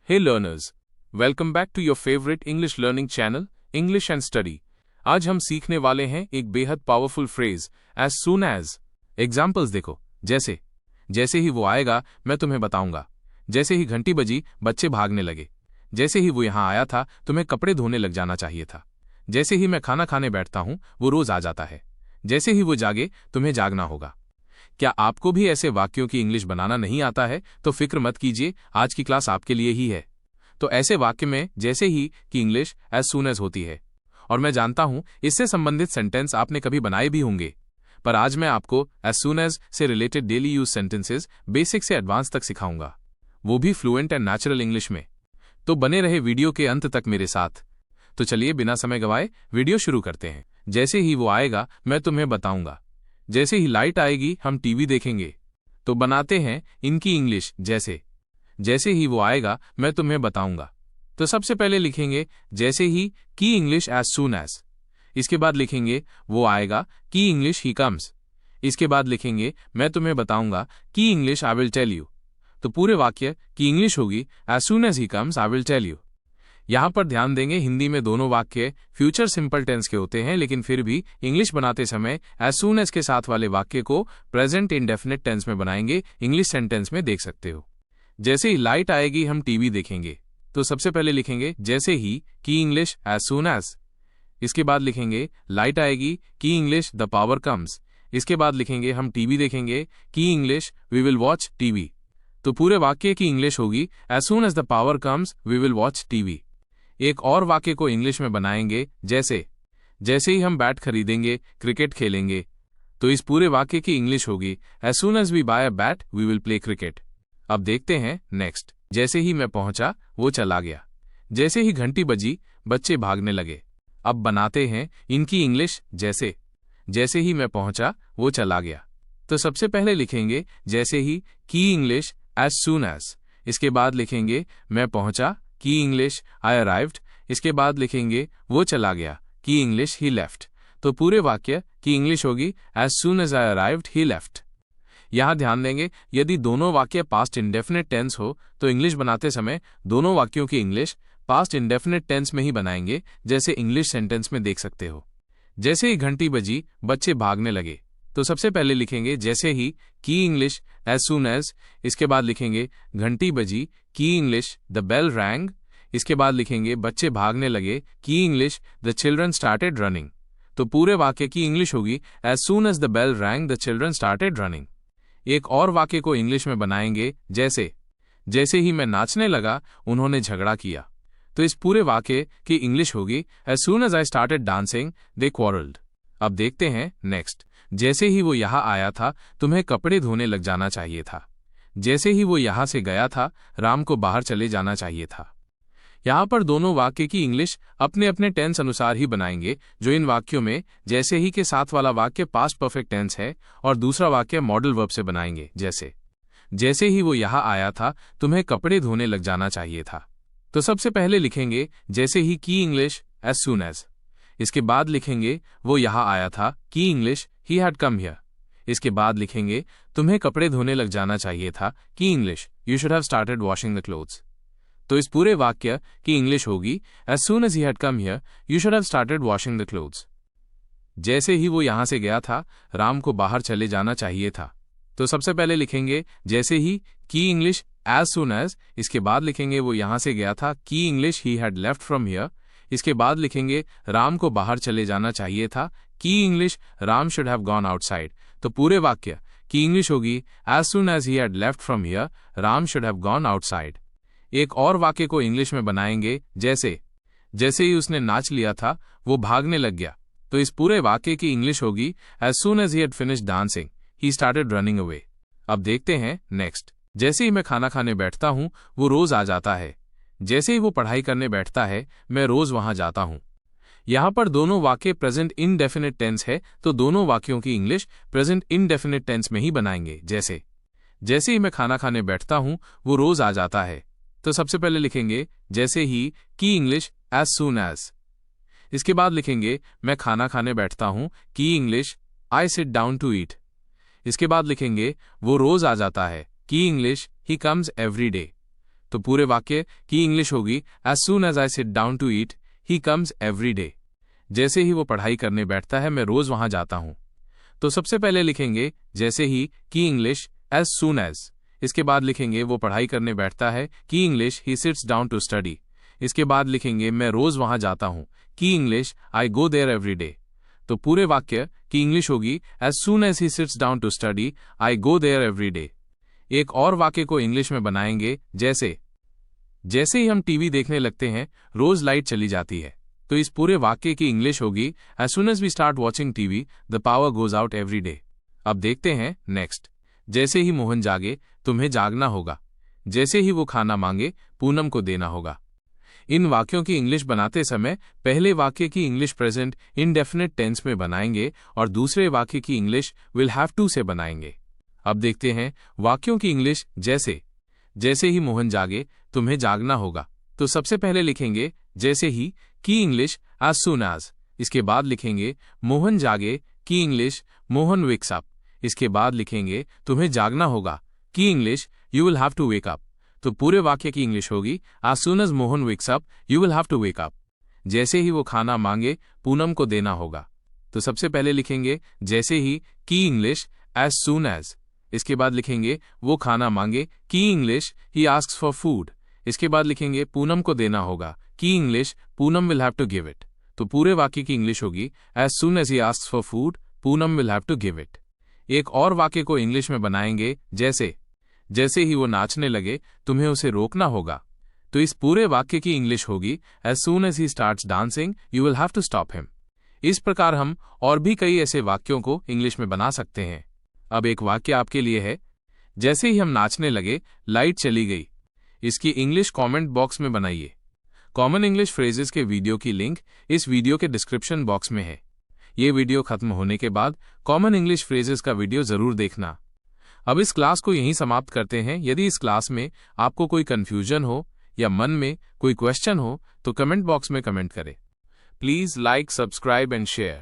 Hey learners, welcome back to your favorite English learning channel, English and Study. आज हम सीखने वाले हैं एक बेहद powerful phrase as soon as. Examples देखो, जैसे ही वो आएगा मैं तुम्हें बताऊंगा, जैसे ही घंटी बजी बच्चे भागने लगे, जैसे ही वो यहाँ आया था तुम्हें कपड़े धोने लग जाना चाहिए था, जैसे ही मैं खाना खाने बैठता हूँ वो रोज आ जाता है, जैसे ही वो जागे तुम्हें जागना होगा. क्या आपको भी ऐसे वाक्यों की इंग्लिश बनाना नहीं आता है तो फिक्र मत कीजिए, आज की क्लास आपके लिए ही है. तो ऐसे वाक्य में जैसे ही की इंग्लिश एज सून एज होती है, और मैं जानता हूं इससे संबंधित सेंटेंस आपने कभी बनाए भी होंगे, पर आज मैं आपको एज सून एज से related daily use sentences basic से एडवांस तक सिखाऊंगा, वो भी फ्लुएंट एंड नेचुरल इंग्लिश में. तो बने रहे वीडियो के अंत तक मेरे साथ. तो चलिए बिना समय गवाए वीडियो शुरू करते हैं. जैसे ही वो आएगा मैं तुम्हें बताऊंगा, जैसे ही लाइट आएगी हम टीवी देखेंगे. तो बनाते हैं इनकी इंग्लिश. जैसे ही वो आएगा मैं तुम्हें बताऊंगा. तो सबसे पहले लिखेंगे जैसे ही की इंग्लिश एज सून एज. इसके बाद लिखेंगे वो आएगा की इंग्लिश ही कम्स. इसके बाद लिखेंगे मैं तुम्हें बताऊंगा की English I will tell you. तो पूरे वाक्य की इंग्लिश होगी as soon as he comes I will tell you. यहां पर ध्यान देंगे हिंदी में दोनों वाक्य फ्यूचर सिंपल टेंस के होते हैं, लेकिन फिर भी इंग्लिश बनाते समय एज सून एज के साथ वाले वाक्य को प्रेजेंट इंडेफिनिट टेंस में बनाएंगे. इंग्लिश सेंटेंस में देख सकते हो. जैसे ही लाइट आएगी हम टीवी देखेंगे. तो सबसे पहले लिखेंगे जैसे ही की इंग्लिश एज सून एज. इसके बाद लिखेंगे लाइट आएगी की इंग्लिश द पावर कम्स. इसके बाद लिखेंगे हम टीवी देखेंगे की English we will watch TV. तो पूरे वाक्य की इंग्लिश होगी as soon as the power comes we will watch TV. एक और वाक्य को इंग्लिश में बनाएंगे जैसे ही हम बैट खरीदेंगे क्रिकेट खेलेंगे. तो इस पूरे वाक्य की इंग्लिश होगी as soon as we buy a bat we will play cricket. अब देखते हैं नेक्स्ट. जैसे ही मैं पहुंचा वो चला गया, जैसे ही घंटी बजी बच्चे भागने लगे. अब बनाते हैं इनकी इंग्लिश. जैसे ही मैं पहुंचा वो चला गया. तो सबसे पहले लिखेंगे जैसे ही की इंग्लिश एज सून एज. इसके बाद लिखेंगे मैं पहुंचा की इंग्लिश आई अराइव्ड. इसके बाद लिखेंगे वो चला गया की इंग्लिश ही लेफ्ट. तो पूरे वाक्य की इंग्लिश होगी as soon as I arrived he left. यहां ध्यान देंगे यदि दोनों वाक्य पास्ट इंडेफिनिट टेंस हो तो इंग्लिश बनाते समय दोनों वाक्यों की इंग्लिश पास्ट इंडेफिनिट टेंस में ही बनाएंगे, जैसे इंग्लिश सेंटेंस में देख सकते हो. जैसे ही घंटी बजी बच्चे भागने लगे. तो सबसे पहले लिखेंगे जैसे ही की इंग्लिश एज सून एज. इसके बाद लिखेंगे घंटी बजी की इंग्लिश द बेल रैंग. इसके बाद लिखेंगे बच्चे भागने लगे की English the children started running. तो पूरे वाक्य की इंग्लिश होगी as soon as the bell rang the children started running. एक और वाक्य को इंग्लिश में बनाएंगे जैसे ही मैं नाचने लगा उन्होंने झगड़ा किया. तो इस पूरे वाक्य की इंग्लिश होगी as soon as I started dancing they quarrelled. अब देखते हैं नेक्स्ट. जैसे ही वो यहाँ आया था तुम्हें कपड़े धोने लग जाना चाहिए था. जैसे ही वो यहाँ से गया था राम को बाहर चले जाना चाहिए था. यहाँ पर दोनों वाक्य की इंग्लिश अपने अपने टेंस अनुसार ही बनाएंगे. जो इन वाक्यों में जैसे ही के साथ वाला वाक्य पास्ट परफेक्ट टेंस है और दूसरा वाक्य मॉडल वर्ब से बनाएंगे. जैसे ही वो यहाँ आया था तुम्हें कपड़े धोने लग जाना चाहिए था. तो सबसे पहले लिखेंगे जैसे ही की इंग्लिश एज सून एज. इसके बाद लिखेंगे वो यहाँ आया था की English he had come here. इसके बाद लिखेंगे तुम्हें कपड़े धोने लग जाना चाहिए था की English you should have started washing the clothes. तो इस पूरे वाक्य की इंग्लिश होगी as soon as he had come here you should have started washing the clothes. जैसे ही वो यहाँ से गया था राम को बाहर चले जाना चाहिए था. तो सबसे पहले लिखेंगे जैसे ही की इंग्लिश एज सून एज. इसके बाद लिखेंगे वो यहाँ से गया था की English he had left from here. इसके बाद लिखेंगे राम को बाहर चले जाना चाहिए था की English Ram should have gone outside. तो पूरे वाक्य की इंग्लिश होगी as soon as he had left from here Ram should have gone outside. एक और वाक्य को इंग्लिश में बनाएंगे जैसे ही उसने नाच लिया था वो भागने लग गया. तो इस पूरे वाक्य की इंग्लिश होगी as soon as he had finished dancing he started running away. अब देखते हैं नेक्स्ट. जैसे ही मैं खाना खाने बैठता हूं वो रोज आ जाता है. जैसे ही वो पढ़ाई करने बैठता है मैं रोज वहां जाता हूं. यहां पर दोनों वाक्य प्रेजेंट इनडेफिनिट टेंस है तो दोनों वाक्यों की इंग्लिश प्रेजेंट इनडेफिनिट टेंस में ही बनाएंगे. जैसे ही मैं खाना खाने बैठता हूं वो रोज आ जाता है. तो सबसे पहले लिखेंगे जैसे ही की इंग्लिश एज सून एज. इसके बाद लिखेंगे मैं खाना खाने बैठता हूं की English I sit down to eat. इसके बाद लिखेंगे वो रोज आ जाता है की English he comes every day. तो पूरे वाक्य की इंग्लिश होगी as soon as I sit down to eat he comes every day. जैसे ही वो पढ़ाई करने बैठता है मैं रोज वहां जाता हूं। तो सबसे पहले लिखेंगे जैसे ही की इंग्लिश एज सून एज। इसके बाद लिखेंगे वो पढ़ाई करने बैठता है की English he sits down to study. इसके बाद लिखेंगे मैं रोज वहां जाता हूं की English I go there every day. तो पूरे वाक्य की इंग्लिश होगी as soon as he sits down to study I go there every day. एक और वाक्य को इंग्लिश में बनाएंगे जैसे जैसे ही हम टीवी देखने लगते हैं रोज लाइट चली जाती है। तो इस पूरे वाक्य की इंग्लिश होगी as soon as we start watching TV the power goes out every day. अब देखते हैं नेक्स्ट। जैसे ही मोहन जागे तुम्हें जागना होगा। जैसे ही वो खाना मांगे पूनम को देना होगा। इन वाक्यों की इंग्लिश बनाते समय पहले वाक्य की इंग्लिश प्रेजेंट इंडेफिनिट टेंस में बनाएंगे और दूसरे वाक्य की इंग्लिश विल हैव टू से बनाएंगे। अब देखते हैं वाक्यों की इंग्लिश जैसे जैसे ही मोहन जागे तुम्हें जागना होगा। तो सबसे पहले लिखेंगे जैसे ही की इंग्लिश एज सून एज। इसके बाद लिखेंगे मोहन जागे की इंग्लिश मोहन वेक्स अप। इसके बाद लिखेंगे तुम्हें जागना होगा की English you will have to wake up. तो पूरे वाक्य की इंग्लिश होगी as soon as Mohan wakes up you will have to wake up. जैसे ही वो खाना मांगे पूनम को देना होगा। तो सबसे पहले लिखेंगे जैसे ही की इंग्लिश एज सून एज। इसके बाद लिखेंगे वो खाना मांगे की English he asks for food. इसके बाद लिखेंगे पूनम को देना होगा की English Poonam will have to give it. तो पूरे वाक्य की इंग्लिश होगी as soon as he asks for food Poonam will have to give it. एक और वाक्य को इंग्लिश में बनाएंगे जैसे जैसे ही वो नाचने लगे तुम्हें उसे रोकना होगा। तो इस पूरे वाक्य की इंग्लिश होगी as soon as he starts dancing you will have to stop him. इस प्रकार हम और भी कई ऐसे वाक्यों को इंग्लिश में बना सकते हैं। अब एक वाक्य आपके लिए है जैसे ही हम नाचने लगे लाइट चली गई। इसकी इंग्लिश कमेंट बॉक्स में बनाइए। कॉमन इंग्लिश फ्रेजेस के वीडियो की लिंक इस वीडियो के डिस्क्रिप्शन बॉक्स में है। ये वीडियो खत्म होने के बाद कॉमन इंग्लिश फ्रेजेस का वीडियो जरूर देखना। अब इस क्लास को यहीं समाप्त करते हैं। यदि इस क्लास में आपको कोई कंफ्यूजन हो या मन में कोई क्वेश्चन हो तो कमेंट बॉक्स में कमेंट करें। Please like, subscribe and share.